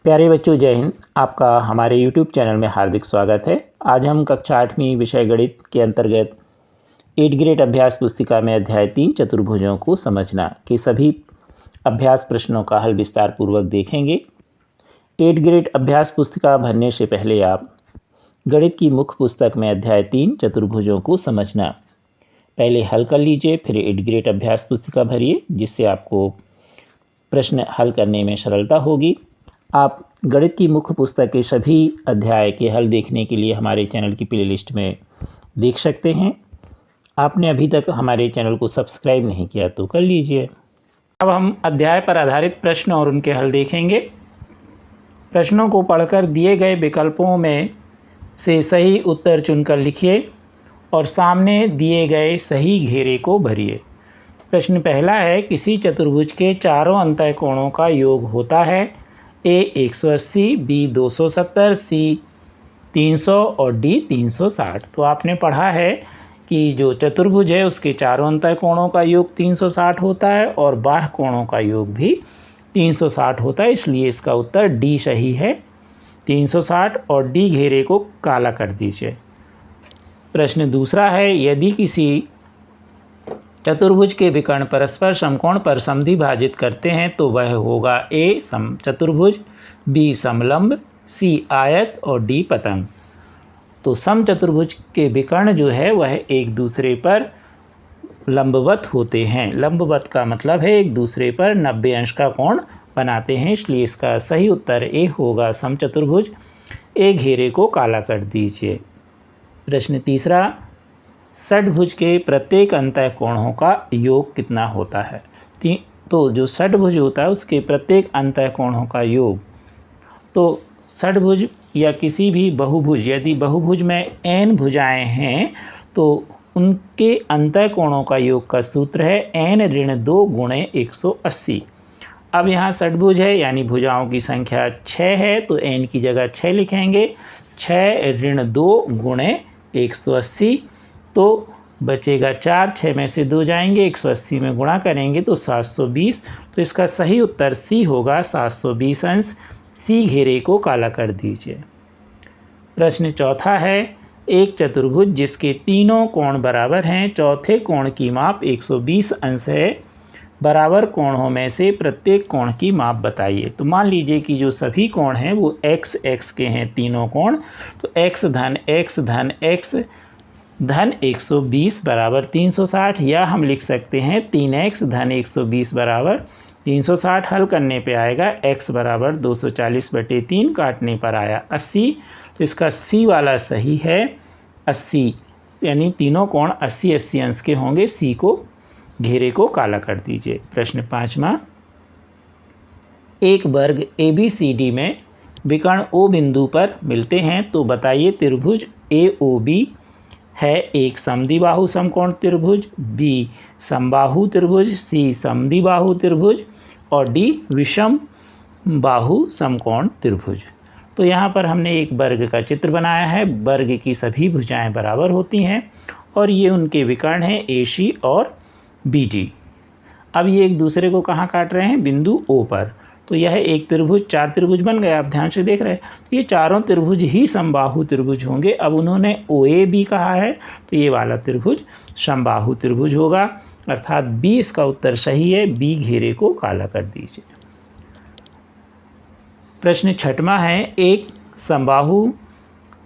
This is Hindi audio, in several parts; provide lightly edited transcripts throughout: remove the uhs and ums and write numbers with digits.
प्यारे बच्चों, जय हिंद। आपका हमारे YouTube चैनल में हार्दिक स्वागत है। आज हम कक्षा 8वीं विषय गणित के अंतर्गत 8 ग्रेड अभ्यास पुस्तिका में अध्याय 3 चतुर्भुजों को समझना के सभी अभ्यास प्रश्नों का हल विस्तार पूर्वक देखेंगे। 8 ग्रेड अभ्यास पुस्तिका भरने से पहले आप गणित की मुख्य पुस्तक में अध्याय 3 चतुर्भुजों को समझना पहले हल कर लीजिए, फिर 8 ग्रेड अभ्यास पुस्तिका भरिए, जिससे आपको प्रश्न हल करने में सरलता होगी। आप गणित की मुख्य पुस्तक के सभी अध्याय के हल देखने के लिए हमारे चैनल की प्लेलिस्ट में देख सकते हैं। आपने अभी तक हमारे चैनल को सब्सक्राइब नहीं किया तो कर लीजिए। अब हम अध्याय पर आधारित प्रश्न और उनके हल देखेंगे। प्रश्नों को पढ़कर दिए गए विकल्पों में से सही उत्तर चुनकर लिखिए और सामने दिए गए सही घेरे को भरिए। प्रश्न पहला है, किसी चतुर्भुज के चारों अंतःकोणों का योग होता है ए 180, बी 270, सी 300 और डी 360। तो आपने पढ़ा है कि जो चतुर्भुज है उसके चारों अंतःकोणों का योग 360 होता है और बाह्य कोणों का योग भी 360 होता है, इसलिए इसका उत्तर डी सही है। 360 और डी घेरे को काला कर दीजिए। प्रश्न दूसरा है, यदि किसी चतुर्भुज के विकर्ण परस्पर समकोण पर समद्विभाजित करते हैं तो वह होगा ए समचतुर्भुज, बी समलंब, सी आयत और डी पतंग। तो समचतुर्भुज के विकर्ण जो है वह एक दूसरे पर लंबवत होते हैं। लंबवत का मतलब है एक दूसरे पर 90 अंश का कोण बनाते हैं, इसलिए इसका सही उत्तर ए होगा समचतुर्भुज। ए घेरे को काला कर दीजिए। प्रश्न तीसरा, षट्भुज के प्रत्येक अंतःकोणों का योग कितना होता है? तो जो षट्भुज होता है उसके प्रत्येक अंतःकोणों का योग, तो षट्भुज या किसी भी बहुभुज, यदि बहुभुज में n भुजाएं हैं तो उनके अंतःकोणों का योग का सूत्र है n-2 गुणे 180। अब यहाँ षट्भुज है यानी भुजाओं की संख्या 6 है, तो n की जगह 6 लिखेंगे। 6-2 गुणे 180, तो बचेगा 4, 6 में से 2 जाएंगे, 180 में गुणा करेंगे तो 720। तो इसका सही उत्तर सी होगा 720 अंश। सी घेरे को काला कर दीजिए। प्रश्न चौथा है, एक चतुर्भुज जिसके तीनों कोण बराबर हैं, चौथे कोण की माप 120 अंश है, बराबर कोणों में से प्रत्येक कोण की माप बताइए। तो मान लीजिए कि जो सभी कोण हैं वो x x के हैं, तीनों कोण, तो x धन x धन x धन 120 बराबर 360, या हम लिख सकते हैं 3x धन 120 बराबर 360। हल करने पे आएगा x बराबर 240/3, काटने पर आया 80। तो इसका सी वाला सही है 80, यानी तीनों कोण 80-80 अंश के होंगे। सी को घेरे को काला कर दीजिए। प्रश्न पाँचवा, एक वर्ग ABCD में विकर्ण O बिंदु पर मिलते हैं, तो बताइए त्रिभुज AOB है एक समद्विबाहु समकोण त्रिभुज, बी समबाहु त्रिभुज, सी समद्विबाहु त्रिभुज और डी विषम बाहु समकोण त्रिभुज। तो यहाँ पर हमने एक वर्ग का चित्र बनाया है। वर्ग की सभी भुजाएं बराबर होती हैं और ये उनके विकर्ण हैं AC और BD। अब ये एक दूसरे को कहाँ काट रहे हैं? बिंदु O पर। तो यह एक त्रिभुज, 4 त्रिभुज बन गए। आप ध्यान से देख रहे हैं, तो ये चारों त्रिभुज ही समबाहु त्रिभुज होंगे। अब उन्होंने OAB कहा है, तो ये वाला त्रिभुज समबाहु त्रिभुज होगा, अर्थात बी इसका उत्तर सही है। बी घेरे को काला कर दीजिए। प्रश्न छठवां है, एक समबाहु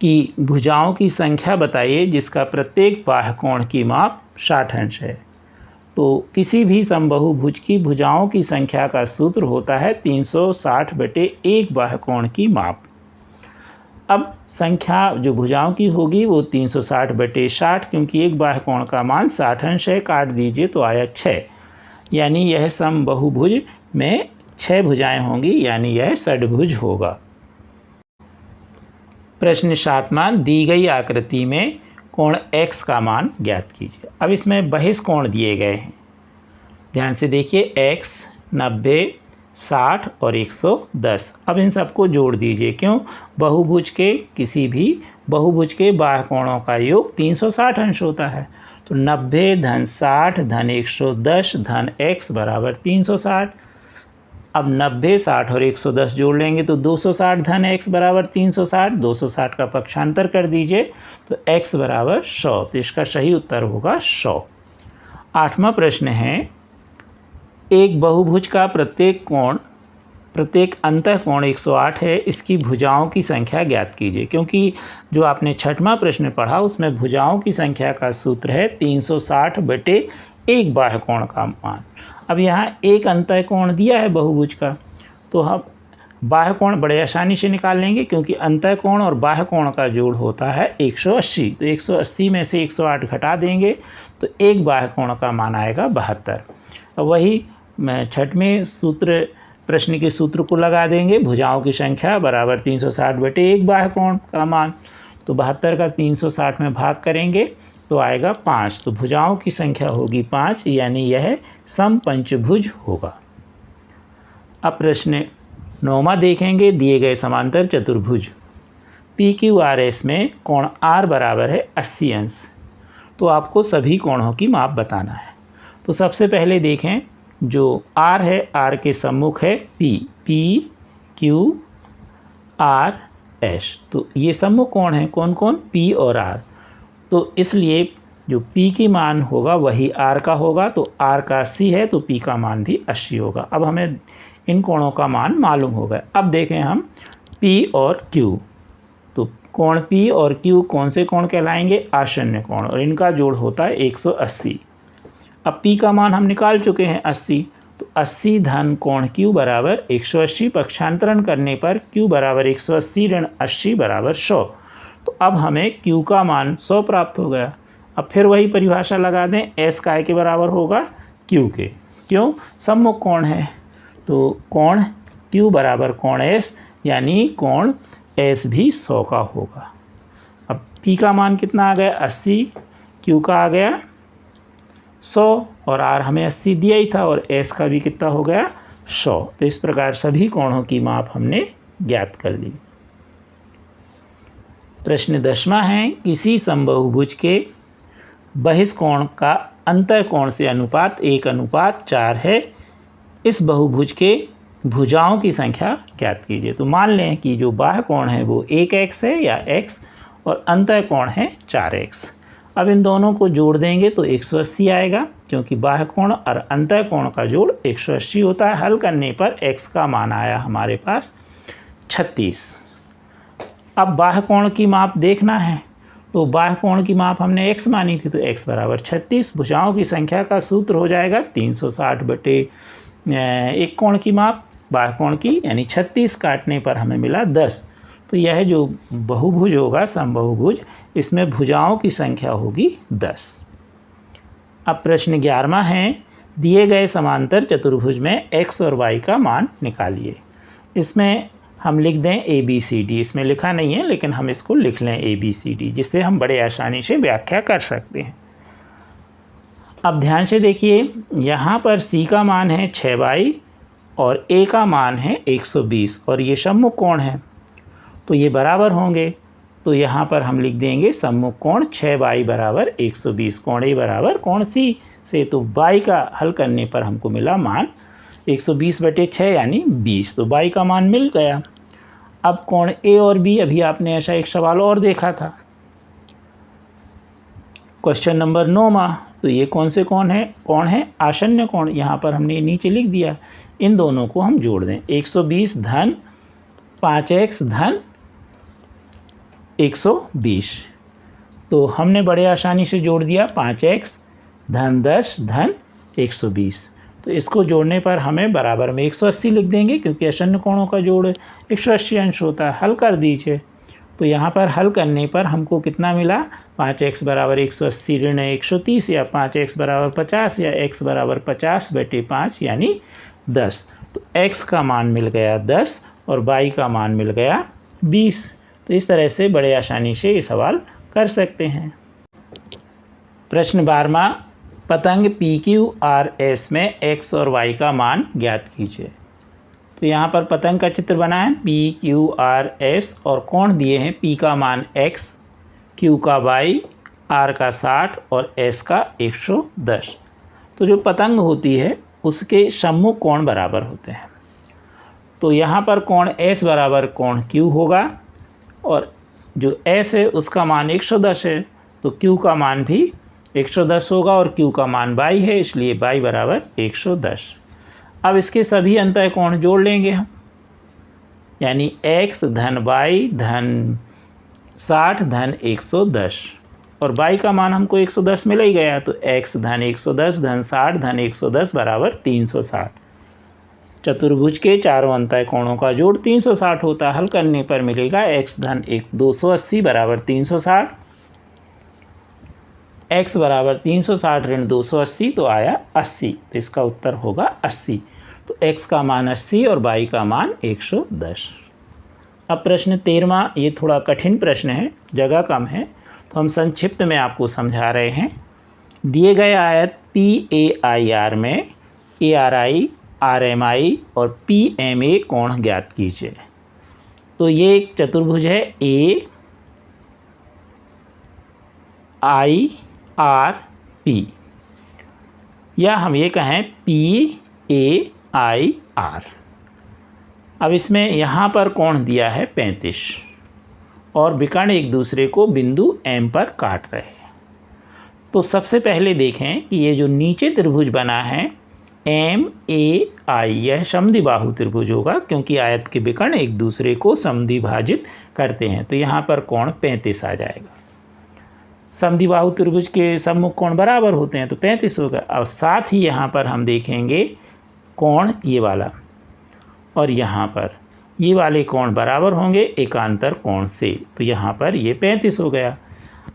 की भुजाओं की संख्या बताइए जिसका प्रत्येक बाह्य कोण की माप 60 अंश है। तो किसी भी समबाहुभुज की भुजाओं की संख्या का सूत्र होता है 360/1 बाह्य कोण की माप। अब संख्या जो भुजाओं की होगी वो 360/60, क्योंकि एक बाह्य कोण का मान 60 अंश है, काट दीजिए तो आया 6, यानी यह समबाहुभुज में 6 भुजाएं होंगी, यानी यह षट्भुज होगा। प्रश्न सातवां, दी गई आकृति में कोण x का मान ज्ञात कीजिए। अब इसमें बहिष कोण दिए गए हैं, ध्यान से देखिए, x 90, 60 और 110। अब इन सबको जोड़ दीजिए। क्यों? बहुभुज के किसी भी बहुभुज के बाह्य कोणों का योग 360 अंश होता है। तो 90 धन 60 धन 110 धन x बराबर 360। अब 90, 60 और 110 जोड़ लेंगे तो 260 धन x बराबर 360। 260 का पक्षांतर कर दीजिए तो x बराबर 100। तो इसका सही उत्तर होगा 100। 8वां प्रश्न है, एक बहुभुज का प्रत्येक अंतःकोण 108 है, इसकी भुजाओं की संख्या ज्ञात कीजिए। क्योंकि जो आपने 6वां प्रश्न पढ़ा उसमें भुजाओं की संख्या का सूत्र है 360 बटे एक बाह्य कोण का मान। अब यहाँ एक अंतःकोण दिया है बहुभुज का, तो हम बाह्य कोण बड़े आसानी से निकाल लेंगे, क्योंकि अंतःकोण और बाह्य कोण का जोड़ होता है 180। तो 180 में से 108 घटा देंगे तो एक बाह्य कोण का मान आएगा 72। अब वही 6वें प्रश्न के सूत्र को लगा देंगे, भुजाओं की संख्या बराबर 360 बटे एक बाह्य कोण का मान। तो 72 का 360 में भाग करेंगे तो आएगा 5। तो भुजाओं की संख्या होगी 5, यानी यह समपंचभुज होगा। अब प्रश्न 9वां देखेंगे, दिए गए समांतर चतुर्भुज PQRS में कोण R बराबर है 80 अंश। तो आपको सभी कोणों की माप बताना है। तो सबसे पहले देखें, जो R है, R के सम्मुख है PQRS। तो ये सम्मुख कोण है, कौन कौन? P और R। तो इसलिए जो P की मान होगा वही R का होगा। तो R का 80 है तो P का मान भी 80 होगा। अब हमें इन कोणों का मान मालूम हो गया। अब देखें हम P और Q। तो कोण P और Q कौन से कोण कहलाएंगे? आसन्न कोण, और इनका जोड़ होता है 180। अब P का मान हम निकाल चुके हैं 80। तो 80 धन कोण Q बराबर 180, पक्षांतरण करने पर Q बराबर 180 ऋण 80 बराबर 100। तो अब हमें Q का मान 100 प्राप्त हो गया। अब फिर वही परिभाषा लगा दें, S काय के बराबर होगा? Q के। क्यों? सम्मुख कोण है, तो कोण Q बराबर कोण S, यानी कोण S भी 100 का होगा। अब P का मान कितना आ गया? 80, Q का आ गया 100 और R हमें 80 दिया ही था, और S का भी कितना हो गया? 100। तो इस प्रकार सभी कोणों की माप हमने ज्ञात कर ली। प्रश्न 10वां है, किसी समबाहुभुज के बहिष्कोण का अंतःकोण से अनुपात 1:4 है, इस बहुभुज के भुजाओं की संख्या ज्ञात कीजिए। तो मान लें कि जो बाह्य कोण है वो 1x है या x, और अंतःकोण है 4x। अब इन दोनों को जोड़ देंगे तो 180 आएगा, क्योंकि बाह्य कोण और अंतःकोण का जोड़ 180 होता है। हल करने पर x का मान आया हमारे पास 36। अब बाह्य कोण की माप देखना है, तो बाह्य कोण की माप हमने x मानी थी, तो x बराबर 36। भुजाओं की संख्या का सूत्र हो जाएगा 360 बटे एक कोण की माप बाह्य कोण की, यानी 36 काटने पर हमें मिला 10। तो यह जो बहुभुज होगा, समबाहुभुज, इसमें भुजाओं की संख्या होगी 10। अब प्रश्न 11वां है, दिए गए समांतर चतुर्भुज में x और y का मान निकालिए। इसमें हम लिख दें ABCD, इसमें लिखा नहीं है लेकिन हम इसको लिख लें ABCD, जिससे हम बड़े आसानी से व्याख्या कर सकते हैं। अब ध्यान से देखिए, यहाँ पर C का मान है 6y और A का मान है 120, और ये सम्मुख कोण है तो ये बराबर होंगे। तो यहाँ पर हम लिख देंगे सम्मुख कोण 6y बराबर 120, कोण A बराबर कोण C से। तो y का हल करने पर हमको मिला मान 120 बटे 6 यानी 20। तो y का मान मिल गया। अब कोण A और B, अभी आपने ऐसा एक सवाल और देखा था, क्वेश्चन नंबर 9वां। तो ये कौन से कोण है? आसन्न कोण। यहाँ पर हमने नीचे लिख दिया। इन दोनों को हम जोड़ दें, 120 धन 5x धन 120। तो हमने बड़े आसानी से जोड़ दिया, 5x धन 10 धन 120। तो इसको जोड़ने पर हमें बराबर में 180 लिख देंगे, क्योंकि आसन्न कोणों का जोड़ 180 अंश होता है। हल कर दीजिए। तो यहाँ पर हल करने पर हमको कितना मिला? 5x बराबर 180 ऋण 130, या 5x बराबर 50, या x बराबर 50 बटे 5 यानी 10। तो x का मान मिल गया 10 और y का मान मिल गया 20। तो इस तरह से बड़े आसानी से ये सवाल कर सकते हैं। प्रश्न 12वां, पतंग PQRS में x और y का मान ज्ञात कीजिए। तो यहाँ पर पतंग का चित्र बना है PQRS, और कोण दिए हैं, P का मान x, Q का y, R का 60 और S का 110। तो जो पतंग होती है उसके सम्मुख कोण बराबर होते हैं। तो यहाँ पर कोण S बराबर कोण Q होगा और जो S है उसका मान 110 है, तो Q का मान भी 110 होगा और Q का मान y है, इसलिए y बराबर 110। अब इसके सभी अंतः कोण जोड़ लेंगे हम, यानी x धन y धन 60 धन 110 और y का मान हमको 110 मिल ही गया, तो x धन 110 धन 60 धन 110 बराबर 360। चतुर्भुज के चारों अंतः कोणों का जोड़ 360 होता है। हल करने पर मिलेगा x धन 280 बराबर 360, x बराबर 360 ऋण 280 तो आया 80, तो इसका उत्तर होगा 80। तो x का मान 80 और y का मान 110। अब प्रश्न 13वां, ये थोड़ा कठिन प्रश्न है, जगह कम है, तो हम संक्षिप्त में आपको समझा रहे हैं। दिए गए आयत PAIR में ARI, RMI और PMA कोण ज्ञात कीजिए। तो ये एक चतुर्भुज है AIRP, या हम ये कहें PAIR। अब इसमें यहाँ पर कोण दिया है 35 और विकर्ण एक दूसरे को बिंदु M पर काट रहे हैं। तो सबसे पहले देखें कि ये जो नीचे त्रिभुज बना है MAI, यह समद्विबाहु त्रिभुज होगा क्योंकि आयत के विकर्ण एक दूसरे को समद्विभाजित करते हैं, तो यहाँ पर कोण 35 आ जाएगा। समद्विबाहु त्रिभुज के सम्मुख कोण बराबर होते हैं तो 35 होगा। और साथ ही यहाँ पर हम देखेंगे कोण ये वाला और यहाँ पर ये वाले कोण बराबर होंगे एकांतर कोण से, तो यहाँ पर ये 35 हो गया।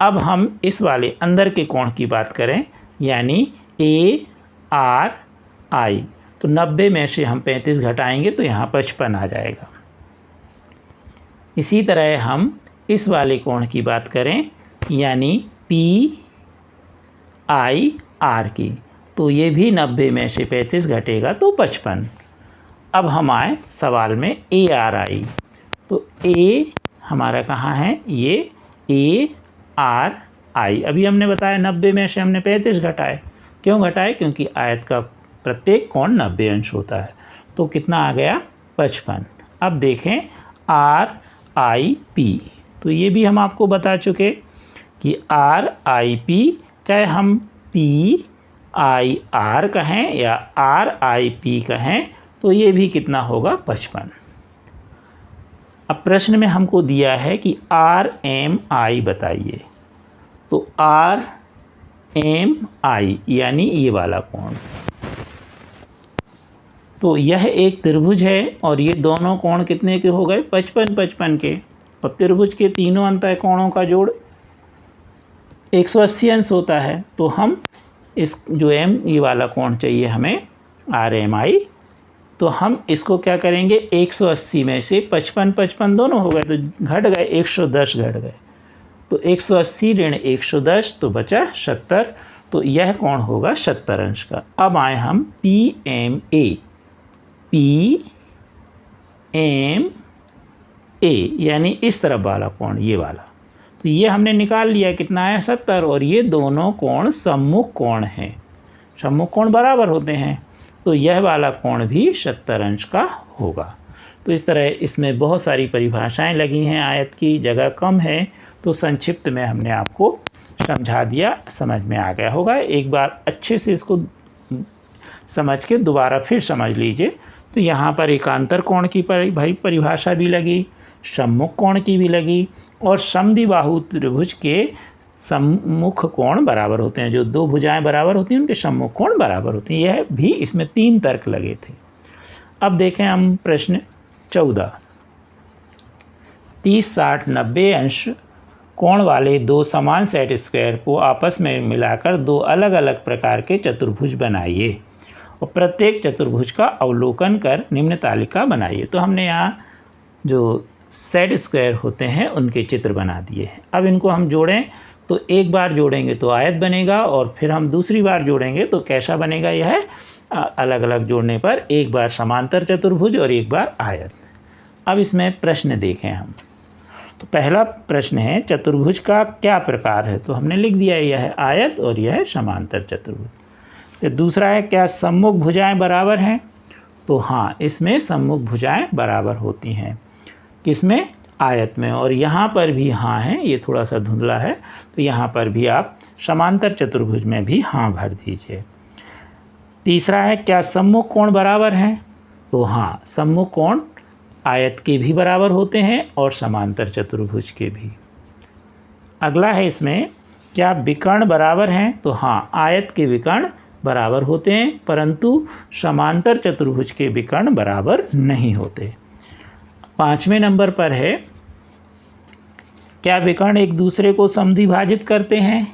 अब हम इस वाले अंदर के कोण की बात करें, यानी ARI, तो 90 में से हम 35 घटाएंगे तो यहाँ 55 आ जाएगा। इसी तरह हम इस वाले कोण की बात करें, यानी PIR की, तो ये भी 90 में से 35 घटेगा तो 55। अब हम आए सवाल में ARI, तो A हमारा कहाँ है, ये ARI। अभी हमने बताया 90 में से हमने 35 घटाए, क्यों घटाए, क्योंकि आयत का प्रत्येक कोण 90 अंश होता है, तो कितना आ गया 55। अब देखें RIP, तो ये भी हम आपको बता चुके कि RIP चाहे हम PIR कहें या RIP कहें, तो ये भी कितना होगा 55। अब प्रश्न में हमको दिया है कि RMI बताइए, तो RMI यानी ये वाला कोण, तो यह एक त्रिभुज है और ये दोनों कोण कितने के हो गए 55-55 के, और त्रिभुज के तीनों अंतः कोणों का जोड़ 180 अंश होता है। तो हम इस जो ये वाला कोण चाहिए हमें RMI, तो हम इसको क्या करेंगे, 180 में से 55-55 दोनों हो गए तो घट गए, 110 घट गए, तो 180 ऋण 110 तो बचा 70, तो यह कोण होगा 70 अंश का। अब आए हम PMA यानी इस तरफ वाला कोण, ये वाला, तो ये हमने निकाल लिया, कितना है 70, और ये दोनों कोण सम्मुख कोण हैं, सम्मुख कोण बराबर होते हैं, तो यह वाला कोण भी 70 अंश का होगा। तो इस तरह इसमें बहुत सारी परिभाषाएं लगी हैं, आयत की जगह कम है, तो संक्षिप्त में हमने आपको समझा दिया, समझ में आ गया होगा। एक बार अच्छे से इसको समझ के दोबारा फिर समझ लीजिए। तो यहाँ पर एकांतर कोण की परिभाषा भी लगी, सम्मुख कोण की भी लगी, और समद्विबाहु त्रिभुज के सम्मुख कोण बराबर होते हैं, जो दो भुजाएं बराबर होती हैं उनके सम्मुख कोण बराबर होते हैं। यह भी इसमें 3 तर्क लगे थे। अब देखें हम प्रश्न 14। 30, 60, 90 अंश कोण वाले दो समान सेट स्क्वायर को आपस में मिलाकर दो अलग अलग प्रकार के चतुर्भुज बनाइए और प्रत्येक चतुर्भुज का अवलोकन कर निम्न तालिका बनाइए। तो हमने यहाँ जो सेट स्क्वायर होते हैं उनके चित्र बना दिए हैं। अब इनको हम जोड़ें, तो एक बार जोड़ेंगे तो आयत बनेगा, और फिर हम दूसरी बार जोड़ेंगे तो कैसा बनेगा, यह अलग अलग जोड़ने पर एक बार समांतर चतुर्भुज और एक बार आयत। अब इसमें प्रश्न देखें हम। तो पहला प्रश्न है चतुर्भुज का क्या प्रकार है, तो हमने लिख दिया यह है आयत और यह है समांतर चतुर्भुज। फिर दूसरा है क्या सम्मुख भुजाएं बराबर हैं, तो हाँ, इसमें सम्मुख भुजाएं बराबर होती हैं। किसमें? आयत में। और यहाँ पर भी हाँ है, ये थोड़ा सा धुंधला है, तो यहाँ पर भी आप समांतर चतुर्भुज में भी हाँ भर दीजिए। तीसरा है, क्या सम्मुख कोण बराबर हैं? तो हाँ, सम्मुख कोण आयत के भी बराबर होते हैं और समांतर चतुर्भुज के भी। अगला है इसमें, क्या विकर्ण बराबर हैं? तो हाँ, आयत के विकर्ण बराबर होते हैं, परंतु समांतर चतुर्भुज के विकर्ण बराबर नहीं होते। 5वें नंबर पर है, क्या विकर्ण एक दूसरे को समद्विभाजित करते हैं?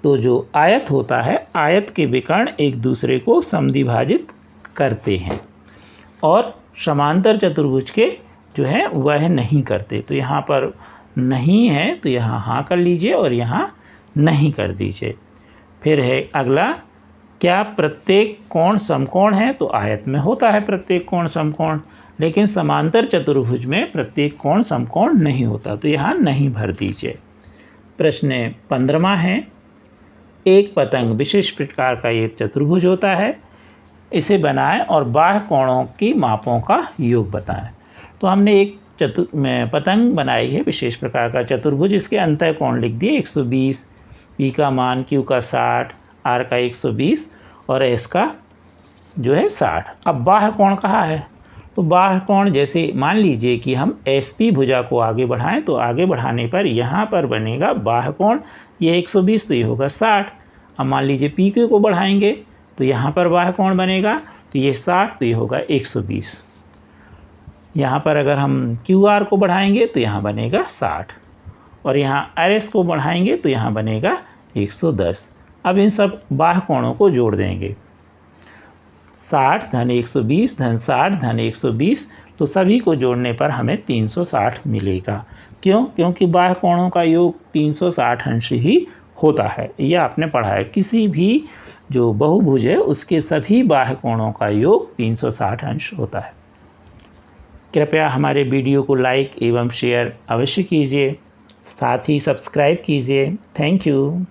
तो जो आयत होता है, आयत के विकर्ण एक दूसरे को समद्विभाजित करते हैं और समांतर चतुर्भुज के जो है वह नहीं करते। तो यहाँ पर नहीं है, तो यहाँ हाँ कर लीजिए और यहाँ नहीं कर दीजिए। फिर है अगला, क्या प्रत्येक कोण समकोण है? तो आयत में होता है प्रत्येक कोण समकोण, लेकिन समांतर चतुर्भुज में प्रत्येक कोण समकोण नहीं होता, तो यहाँ नहीं भर दीजिए। प्रश्न 15वां है, एक पतंग विशेष प्रकार का एक चतुर्भुज होता है, इसे बनाएं और बाह्य कोणों की मापों का योग बताएं। तो हमने एक पतंग बनाई है विशेष प्रकार का चतुर्भुज, इसके अंतः कोण लिख दिए 120, पी का मान क्यू का 60, आर का 120 और एस का जो है 60। अब बाह्य कोण कहाँ है? तो बाह्य कोण जैसे मान लीजिए कि हम एसपी भुजा को आगे बढ़ाएं, तो आगे बढ़ाने पर यहाँ पर बनेगा बाह्य कोण, ये 120 तो ये होगा 60। अब मान लीजिए पी क्यू को बढ़ाएंगे तो यहाँ पर बाह्य कोण बनेगा, तो ये 60 तो ये होगा 120। यहाँ पर अगर हम क्यू आर को बढ़ाएंगे तो यहाँ बनेगा 60 और यहाँ आर एस को बढ़ाएंगे तो यहाँ बनेगा 110। अब इन सब बाह्य कोणों को जोड़ देंगे, 60 धन 120 धन 60 धन 120, तो सभी को जोड़ने पर हमें 360 मिलेगा। क्यों? क्योंकि बाह्य कोणों का योग 360 अंश ही होता है। यह आपने पढ़ा है, किसी भी जो बहुभुज है उसके सभी बाह्य कोणों का योग 360 अंश होता है। कृपया हमारे वीडियो को लाइक एवं शेयर अवश्य कीजिए, साथ ही सब्सक्राइब कीजिए। Thank you.